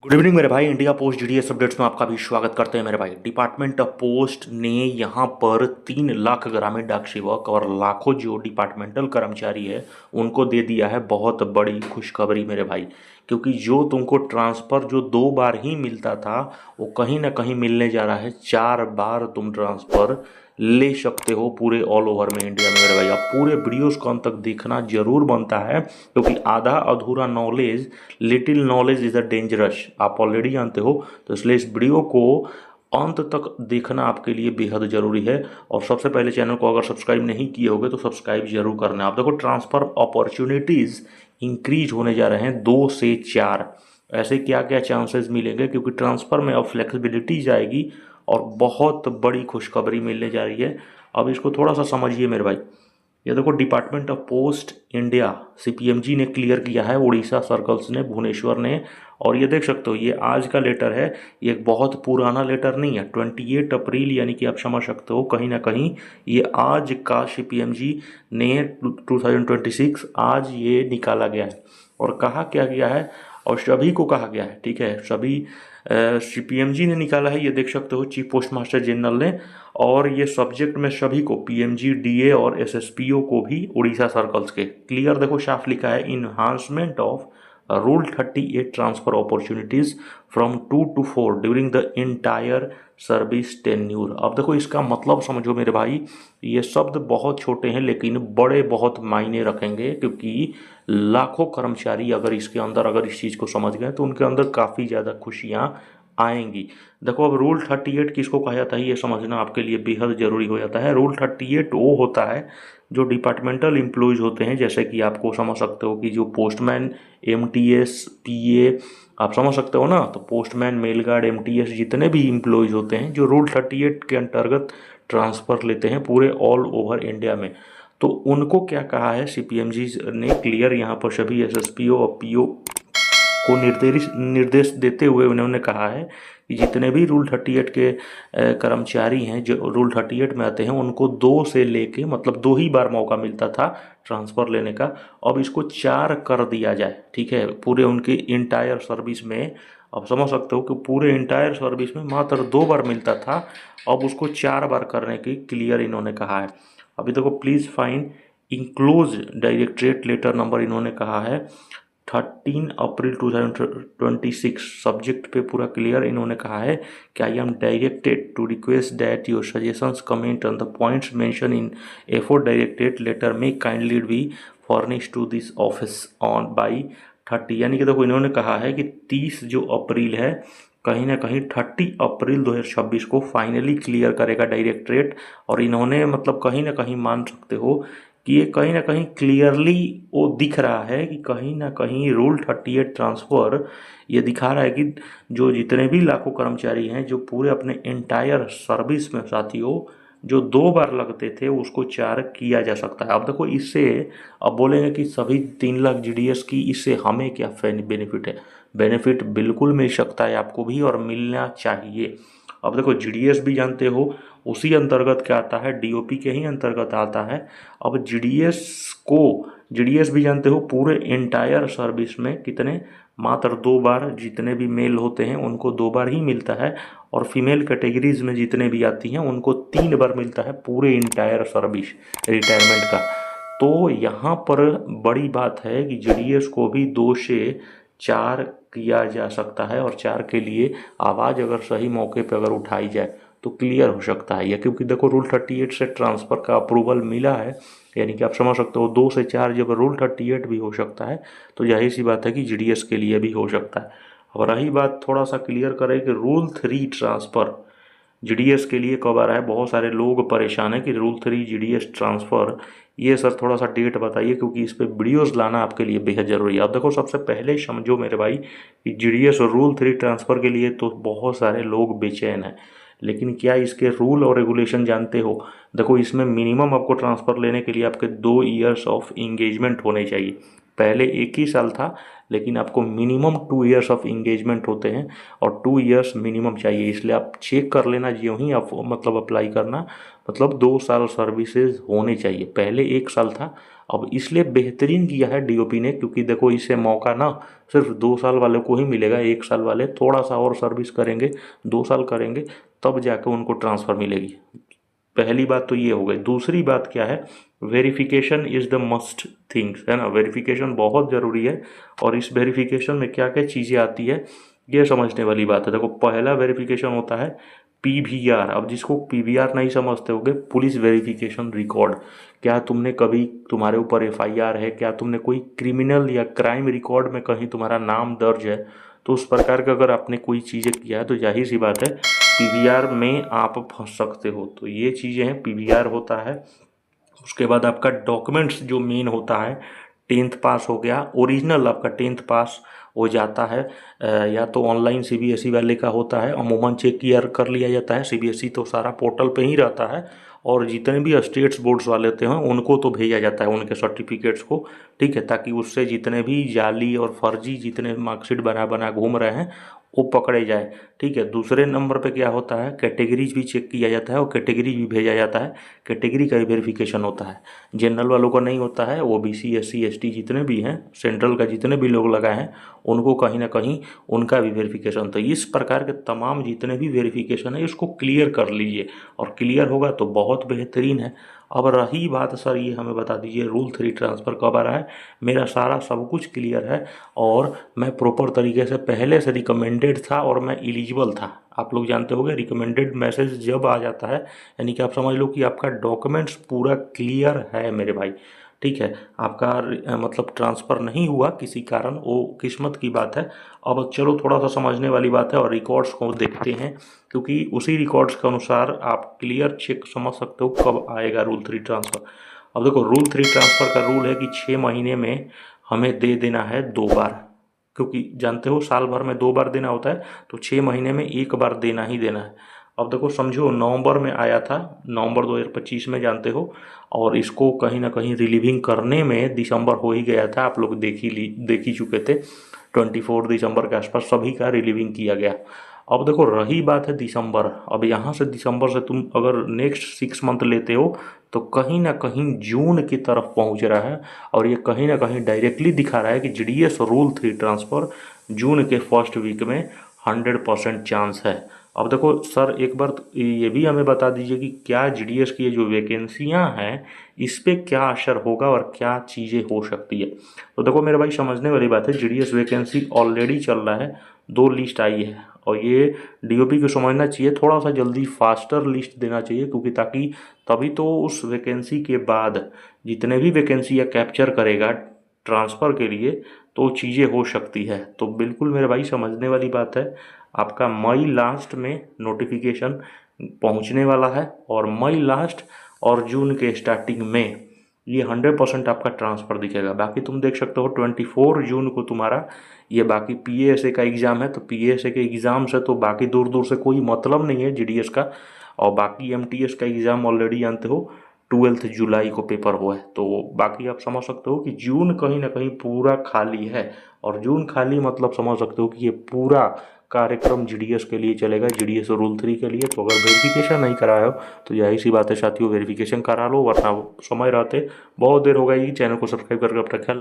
Good evening मेरे भाई। India post GDS updates में आपका भी स्वागत करते हैं मेरे भाई। डिपार्टमेंट ऑफ पोस्ट ने यहाँ पर 3 लाख ग्रामीण डाक सेवक और लाखों जो डिपार्टमेंटल कर्मचारी है उनको दे दिया है बहुत बड़ी खुशखबरी मेरे भाई। क्योंकि जो तुमको ट्रांसफ़र जो 2 बार ही मिलता था वो कहीं ना कहीं मिलने जा रहा है 4 बार। तुम ट्रांसफ़र ले सकते हो पूरे ऑल ओवर में इंडिया में मेरे भाई। आप पूरे वीडियोस को अंत तक देखना जरूर बनता है, क्योंकि आधा अधूरा knowledge, little knowledge is a dangerous, आप ऑलरेडी जानते हो। तो इसलिए इस वीडियो को अंत तक देखना आपके लिए बेहद ज़रूरी है। और सबसे पहले चैनल को अगर सब्सक्राइब नहीं किए होगे तो सब्सक्राइब जरूर करना। आप देखो, ट्रांसफ़र अपॉर्चुनिटीज़ इंक्रीज होने जा रहे हैं 2 से 4। ऐसे क्या क्या चांसेस मिलेंगे, क्योंकि ट्रांसफ़र में अब फ्लेक्सिबिलिटी जाएगी और बहुत बड़ी खुशखबरी मिलने जा रही है। अब इसको थोड़ा सा समझिए मेरे भाई। ये देखो, डिपार्टमेंट ऑफ पोस्ट इंडिया सीपीएमजी ने क्लियर किया है, उड़ीसा सर्कल्स ने, भुवनेश्वर ने। और ये देख सकते हो, ये आज का लेटर है, ये एक बहुत पुराना लेटर नहीं है। 28 अप्रैल, यानी कि आप समझ सकते हो कहीं ना कहीं ये आज का सीपीएमजी ने 2026 आज ये निकाला गया है। और कहा क्या गया है और सभी को कहा गया है, ठीक है, सभी सीपीएमजी ने निकाला है, ये देख सकते हो, चीफ पोस्ट मास्टर जनरल ने। और ये सब्जेक्ट में सभी को, पीएमजी, डीए और एसएसपीओ को भी, उड़ीसा सर्कल्स के, क्लियर देखो साफ लिखा है, enhancement of rule 38 transfer opportunities from 2 to 4 during the entire service tenure. अब देखो इसका मतलब समझो मेरे भाई, ये शब्द बहुत छोटे हैं लेकिन बड़े बहुत मायने रखेंगे, क्योंकि लाखों कर्मचारी अगर इसके अंदर, अगर इस चीज़ को समझ गए तो उनके अंदर काफ़ी ज़्यादा खुशियाँ आएंगी। देखो, अब रूल 38 किसको कहा जाता है ये समझना आपके लिए बेहद ज़रूरी हो जाता है। रूल 38 वो होता है जो डिपार्टमेंटल एम्प्लॉयज़ होते हैं, जैसे कि आपको समझ सकते हो कि जो पोस्टमैन, एमटीएस, पीए, आप समझ सकते हो ना। तो पोस्टमैन, मेल गार्ड, एमटीएस, जितने भी एम्प्लॉयज़ होते हैं जो रूल 38 के अंतर्गत ट्रांसफ़र लेते हैं पूरे ऑल ओवर इंडिया में, तो उनको क्या कहा है सीपीएमजी ने क्लियर, यहाँ पर सभी एसएसपीओ और पीओ को निर्देश देते हुए उन्होंने कहा है कि जितने भी रूल 38 के कर्मचारी हैं जो रूल 38 में आते हैं, उनको 2 से लेके, मतलब 2 ही बार मौका मिलता था ट्रांसफ़र लेने का, अब इसको 4 कर दिया जाए, ठीक है, पूरे उनके इंटायर सर्विस में। अब समझ सकते हो कि पूरे इंटायर सर्विस में मात्र 2 बार मिलता था, अब उसको 4 बार करने की क्लियर इन्होंने कहा है। अभी देखो, please find enclose directorate letter number, इन्होंने कहा है 13 अप्रैल 2026। सब्जेक्ट पे पूरा क्लियर इन्होंने कहा है कि I am directed to request that your suggestions comment on the points mention in afford directed letter में kindly be furnish to this office on by 30। यानी कि देखो, इन्होंने कहा है कि 30 जो अप्रैल है, कहीं ना कहीं 30 अप्रैल 2026 को फाइनली क्लियर करेगा डायरेक्टरेट। और इन्होंने, मतलब कहीं ना कहीं मान सकते हो कि ये कहीं ना कहीं क्लियरली वो दिख रहा है कि कहीं ना कहीं रूल 38 ट्रांसफ़र ये दिखा रहा है कि जो जितने भी लाखों कर्मचारी हैं जो पूरे अपने एंटायर सर्विस में, साथियों, जो 2 बार लगते थे उसको 4 किया जा सकता है। अब देखो, इससे अब बोलेंगे कि सभी 3 लाख जीडीएस की, इससे हमें क्या बेनिफिट है। बेनिफिट बिल्कुल मिल सकता है आपको भी, और मिलना चाहिए। अब देखो, जीडीएस भी जानते हो उसी अंतर्गत क्या आता है, डीओपी के ही अंतर्गत आता है। अब जीडीएस को, जीडीएस भी जानते हो पूरे एंटायर सर्विस में कितने, मात्र 2 बार, जितने भी मेल होते हैं उनको 2 बार ही मिलता है। और फीमेल कैटेगरीज में जितने भी आती हैं उनको 3 बार मिलता है पूरे इंटायर सर्विस रिटायरमेंट का। तो यहाँ पर बड़ी बात है कि जीडीएस को भी 2 से 4 किया जा सकता है, और 4 के लिए आवाज़ अगर सही मौके पर अगर उठाई जाए तो क्लियर हो सकता है ये। क्योंकि देखो, रूल 38 से ट्रांसफ़र का अप्रूवल मिला है, यानी कि आप समझ सकते हो 2 से 4 जब रूल 38 भी हो सकता है तो जाहिर सी बात है कि जीडीएस के लिए भी हो सकता है। अब रही बात, थोड़ा सा क्लियर करें कि रूल 3 ट्रांसफ़र जीडीएस के लिए कब आ रहा है। बहुत सारे लोग परेशान हैं कि रूल 3 जीडीएस ट्रांसफ़र, ये सर थोड़ा सा डेट बताइए, क्योंकि इस पर वीडियोज़ लाना आपके लिए बेहद ज़रूरी है। अब देखो, सबसे पहले समझो मेरे भाई कि जीडीएस और रूल 3 ट्रांसफ़र के लिए तो बहुत सारे लोग बेचैन हैं, लेकिन क्या इसके रूल और रेगुलेशन जानते हो। देखो, इसमें मिनिमम आपको ट्रांसफ़र लेने के लिए आपके 2 ईयर्स ऑफ इंगेजमेंट होने चाहिए। पहले 1 ही साल था, लेकिन आपको मिनिमम 2 ईयर्स ऑफ इंगेजमेंट होते हैं, और 2 ईयर्स मिनिमम चाहिए। इसलिए आप चेक कर लेना जो ही आप, मतलब अप्लाई करना, मतलब 2 साल सर्विसेज होने चाहिए। पहले 1 साल था, अब इसलिए बेहतरीन किया है डीओपी ने, क्योंकि देखो इसे मौका ना सिर्फ 2 साल वाले को ही मिलेगा। 1 साल वाले थोड़ा सा और सर्विस करेंगे, 2 साल करेंगे, तब जाकर उनको ट्रांसफ़र मिलेगी। पहली बात तो ये हो गई। दूसरी बात क्या है, verification is the must things, है ना। वेरिफिकेशन बहुत ज़रूरी है, और इस वेरिफिकेशन में क्या क्या चीज़ें आती है ये समझने वाली बात है। देखो पहला वेरिफिकेशन होता है पीवीआर। अब जिसको पीवीआर नहीं समझते होगे, पुलिस वेरिफिकेशन रिकॉर्ड। क्या तुमने कभी, तुम्हारे ऊपर एफआईआर है, क्या तुमने कोई क्रिमिनल या क्राइम रिकॉर्ड में कहीं तुम्हारा नाम दर्ज है, तो उस प्रकार का अगर आपने कोई चीज़ें किया है तो जाहिर सी बात है पीवीआर में आप फंस सकते हो। तो ये चीज़ें हैं, पीवीआर होता है। उसके बाद आपका डॉक्यूमेंट्स जो मेन होता है, 10th पास हो गया, ओरिजिनल आपका 10th पास हो जाता है, या तो ऑनलाइन सीबीएसई वाले का होता है, अमूमन चेक किया कर लिया जाता है। सीबीएसई तो सारा पोर्टल पे ही रहता है, और जितने भी स्टेट्स बोर्ड्स वाले होते हैं उनको तो भेजा जाता है उनके सर्टिफिकेट्स को, ठीक है, ताकि उससे जितने भी जाली और फर्जी जितने मार्कशीट बना बना घूम रहे हैं वो पकड़े जाए, ठीक है। दूसरे नंबर पे क्या होता है, कैटेगरीज भी चेक किया जाता है और कैटेगरी भी भेजा जाता है। कैटेगरी का भी वेरिफिकेशन होता है, जनरल वालों का नहीं होता है। ओबीसी एससी एसटी जितने भी हैं, सेंट्रल का जितने भी लोग लगाए हैं, उनको कहीं ना कहीं उनका भी वेरिफिकेशन। तो इस प्रकार के तमाम जितने भी वेरिफिकेशन है इसको क्लियर कर लीजिए, और क्लियर होगा तो बहुत बेहतरीन है। अब रही बात सर, ये हमें बता दीजिए रूल 3 ट्रांसफ़र कब आ रहा है। मेरा सारा सब कुछ क्लियर है, और मैं प्रॉपर तरीके से पहले से रिकमेंडेड था और मैं एलिजिबल था। आप लोग जानते होंगे रिकमेंडेड मैसेज जब आ जाता है, यानी कि आप समझ लो कि आपका डॉक्यूमेंट्स पूरा क्लियर है मेरे भाई, ठीक है। आपका मतलब ट्रांसफ़र नहीं हुआ किसी कारण, वो किस्मत की बात है। अब चलो थोड़ा सा समझने वाली बात है और रिकॉर्ड्स को देखते हैं, क्योंकि उसी रिकॉर्ड्स के अनुसार आप क्लियर चेक समझ सकते हो कब आएगा रूल 3 ट्रांसफ़र। अब देखो रूल 3 ट्रांसफ़र का रूल है कि 6 महीने में हमें दे देना है 2 बार, क्योंकि जानते हो साल भर में 2 बार देना होता है, तो 6 महीने में 1 बार देना ही देना है। अब देखो समझो नवंबर में आया था, नवंबर 2025 में जानते हो, और इसको कहीं ना कहीं रिलीविंग करने में दिसंबर हो ही गया था। आप लोग देख ही चुके थे, 24 दिसंबर के आसपास सभी का रिलीविंग किया गया। अब देखो रही बात है दिसंबर, अब यहाँ से दिसंबर से तुम अगर नेक्स्ट 6 मंथ लेते हो तो कहीं ना कहीं जून की तरफ पहुँच रहा है, और ये कहीं ना कहीं डायरेक्टली दिखा रहा है कि जीडीएस रूल 3 ट्रांसफ़र जून के फर्स्ट वीक में 100% चांस है। अब देखो सर एक बार ये भी हमें बता दीजिए कि क्या जीडीएस की ये जो वैकेंसियाँ हैं इस पे क्या असर होगा और क्या चीज़ें हो सकती है। तो देखो मेरे भाई समझने वाली बात है, जीडीएस वैकेंसी ऑलरेडी चल रहा है, 2 लिस्ट आई है, और ये डीओपी को समझना चाहिए थोड़ा सा जल्दी फास्टर लिस्ट देना चाहिए, क्योंकि ताकि तभी तो उस वैकेंसी के बाद जितने भी वैकेंसी या कैप्चर करेगा ट्रांसफ़र के लिए तो चीज़ें हो सकती है। तो बिल्कुल मेरे भाई समझने वाली बात है, आपका मई लास्ट में नोटिफिकेशन पहुंचने वाला है, और मई लास्ट और जून के स्टार्टिंग में ये 100% आपका ट्रांसफ़र दिखेगा। बाकी तुम देख सकते हो 24 जून को तुम्हारा ये बाकी पीएएसए का एग्ज़ाम है, तो पीएएसए के एग्ज़ाम से तो बाकी दूर दूर से कोई मतलब नहीं है जीडीएस का। और बाकी एमटीएस का एग्ज़ाम ऑलरेडी जानते हो 12 जुलाई को पेपर हुआ है, तो बाकी आप समझ सकते हो कि जून कहीं ना कहीं पूरा खाली है। और जून खाली मतलब समझ सकते हो कि ये पूरा कार्यक्रम जीडीएस के लिए चलेगा, जीडीएस रूल 3 के लिए। तो अगर वेरिफिकेशन नहीं कराया हो तो यही सी बात है साथियों, वेरिफिकेशन करा लो, वरना समय रहते बहुत देर हो गई। चैनल को सब्सक्राइब करके अपना ख्याल